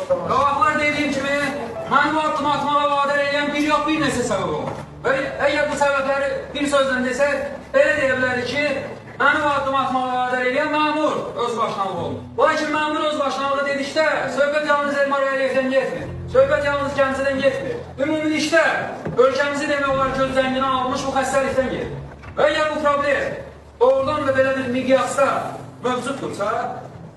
Qabaqlar dediyim kimi, mən bu addım atmağa vadər edən bir yox, bir neçə səbəb olur. Və əgər bu səbəbləri bir sözlə desək, belə deyə bilərik ki, mənim addım atmağa vadər edən məmur öz başlanığı olur. Lakin məmur öz başlanığı dedikdə, söhbət yalnız Elmar Əliyevdən getmir. Söhbət yalnız Gəncədən getmir. Ümumilikdə, ölkəmizi demək olar göz zənginə almış bu xəstəlikdən gedir. Və əgər bu problem doğrudan da belə bir miqyasda mövcuddursa,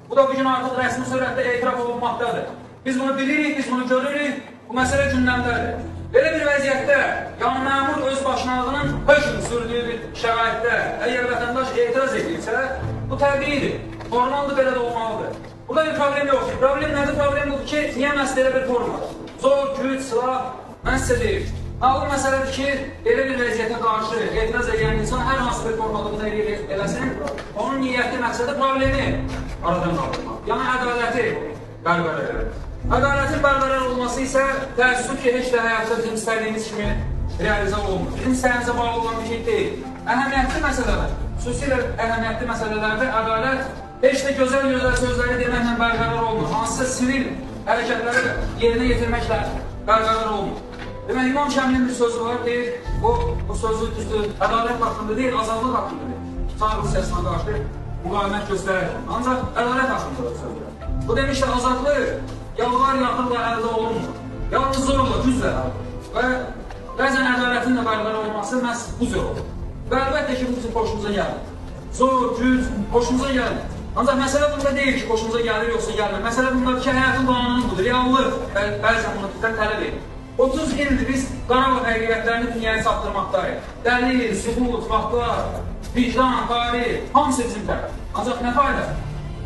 bu da bugün artıq rəsmi sürətdə etiraf olunmaqdadır. Biz bunu bilirik, biz bunu görürük, bu məsələ gündəmdədir. Belə bir vəziyyətdə, yəni məmur öz başlanğının hökm sürdüyü bir şəraitdə, əgər vətəndaş etiraz edirsə, bu təbiidir, normaldır, belə də olmalıdır. Burada bir problem yoxdur. Problem nədir? Problem budur ki, niyə məhz belə bir forma? Zor, güc, silah, mən sizə deyim. Məlum məsələdir ki, belə bir vəziyyətə qarşı etiraz edən insan hər hansı bir formada bunu eləsin, onun niyyətli məqsədi problemi aradan qaldırmaq. Yəni ədaləti bərqərar edir. Ədalətin bərqərar olması isə təəssüf ki, heç də həyatda bizim istədiyimiz kimi realizə olunmur. Bizim istəyimizə bağlı olan bir şey deyil. Əhəmiyyətli məsələlər, xüsusilə əhəmiyyətli məsələlərdə ədalət heç də gözəl sözləri deməklə bərqərar olmur. Hansısa sivil hərəkətləri yerinə yetirməklə bərqərar olmur. Demək, İmam Şəmilin bir sözü var, deyir, bu sözü düzdür, ədalət haqqında deyil, azadlıq haqqında deyil. Çar Rusiyasına qarşı müqavimət göstərir. Ancaq ədalət haqqında da sözdür. Bu demişdə azadlıq yalvar yaxınla əldə olunmur. Yalnız zorla, güclə və bəzən ədalətin də bərqərar olması məhz bu zor olur. Və əlbəttə ki, bu bizim xoşumuza gəlir. Zor, güc, xoşumuza gəlir. Ancaq məsələ bunda deyil ki, xoşumuza gəlir, yoxsa gəlmir. Məsələ bundadır ki, həyatın qanunu budur, reallıq bəzən bunu bizdən tələb edir. 30 ildir biz Qarabağ həqiqətlərini dünyaya çatdırmaqdayıq. Dəlil, sübut, faktlar, vicdan, tarih, hamısı bizim tərəf. Ancaq nə fayda?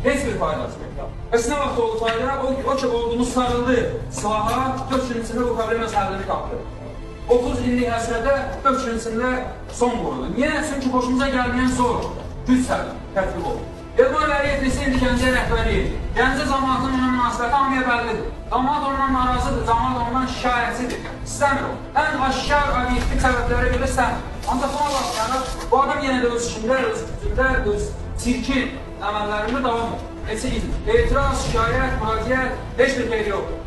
Heç bir faydası yox. Bəs nə vaxt oldu fayda? O ki, ordumuz sarıldı silaha, 4 gün içində bu problemə səhlini tapdı. 30 illik həsrədə 4 gün içində son qoyuldu. Niyə? Çünki xoşumuza gəlməyən zor, güc səhlini tətbiq oldu. Elmar Əliyev indi Gəncəyə rəhbəri edir. Gəncə cəmaatının ona münasibəti hamıya bəllidir. Cəmaat ondan narazıdır, cəmaat ondan şikayətsidir. İstəmir o. Ən aşkar, obyektiv səbəblərə görə istəmir. Ancaq buna baxmayaraq, bu adam yenə də öz işində, öz gücündə, öz çirkin əməllərində davam edir. Neçə ildir. Etiraz, şikayət, müraciət, heç bir xeyri yoxdur.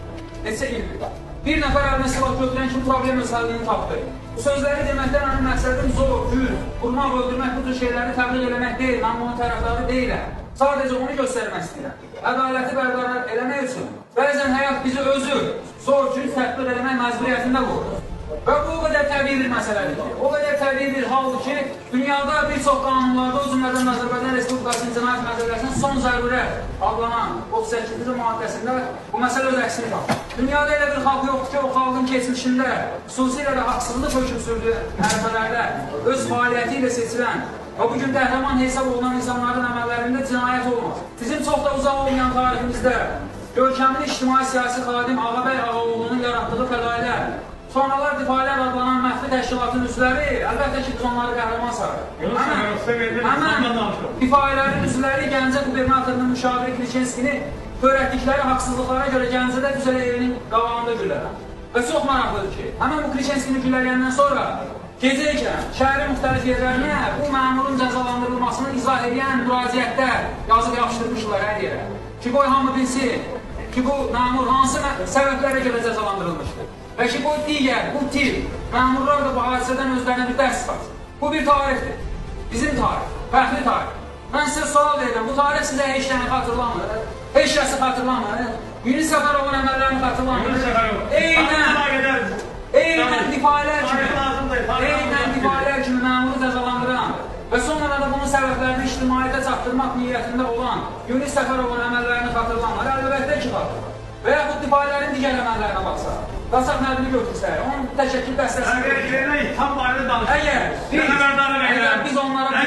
Neçə ildir. Bir nəfər əlinə silah götürən kimi problem öz həllini tapdı. Bu sözləri deməkdən mənim məqsədim zor, güc, vurmaq, öldürmək, bu tür şeyləri təbliğ eləmək deyil, mən bunun tərəfdarı deyiləm. Sadəcə onu göstərmək istəyirəm. Ədaləti bərqərar eləmək üçün bəzən həyat bizi özü zor, güc tətbiq eləmək məcburiyyətində qoyur. Və bu o qədər təbii bir məsələdir ki, o qədər təbii bir haldır ki, dünyada bir çox qanunlarda, o cümlədən Azərbaycan Respublikasının Cinayət Məcəlləsinin son zərurət adlanan 38-ci maddəsində bu məsələ öz əksini tapır. Dünyada elə bir xalq yoxdur ki, o xalqın keçmişində, xüsusilə də haqsızlıq hökm sürdüyü hərfələrdə öz fəaliyyəti ilə seçilən və bugün qəhrəman hesab olunan insanların əməllərində cinayət olmaz. Bizim çox da uzaq olmayan tariximizdə görkəmli ictimai-siyasi xadim Ağabey Ağaoğlu'nun yaratdığı fədailər, sonralar difayələr adlanan məxfi təşkilatın üzvləri, əlbəttə ki, biz onları qəhrəman sayırıq. Həmən difayələrin üzvləri Gəncə qubernatorunun müşaviri Kliçenskini törətdikləri haqsızlıqlara görə Gəncədə Düzələ evinin qabağında güllələn. Və çox maraqlıdır ki, həmən bu Kliçenskini güllələyəndən sonra gecə ikən şəhərin müxtəlif yerlərinə bu məmurun cəzalandırılmasını izah edən müraciətdə yazıb yapışdırmışlar hər yerə. Ki, qoy hamı bilsin ki, bu məmur hansı səbəblərə görə cəzalandırılmışdır. Və ki, bu digər, bu tip məmurlar da bu hadisədən özlərinə bir dərs var. Bu bir tarixdir. Bizim tarix, fərqli tarix. Mən sizə sual verirəm, bu tarix sizə heç nəyi xatırlamır, heç kəsi xatırlamır, Yunus Səfərovun əməllərini xatırlamır. Eynən difayələr kimi məmuru cəzalandıran və sonra da bunun səbəblərini ictimaiyyətə çatdırmaq niyyətində olan Yunus Səfərovun əməllərini xatırlamır, əlbəttə ki, xatırlamır. Və yaxud difayələrin digər əməllərinə baxsa, Qasaq nəbini götürsək, onun təşəkkül dəstəsini götürsək. Əgər biz onlara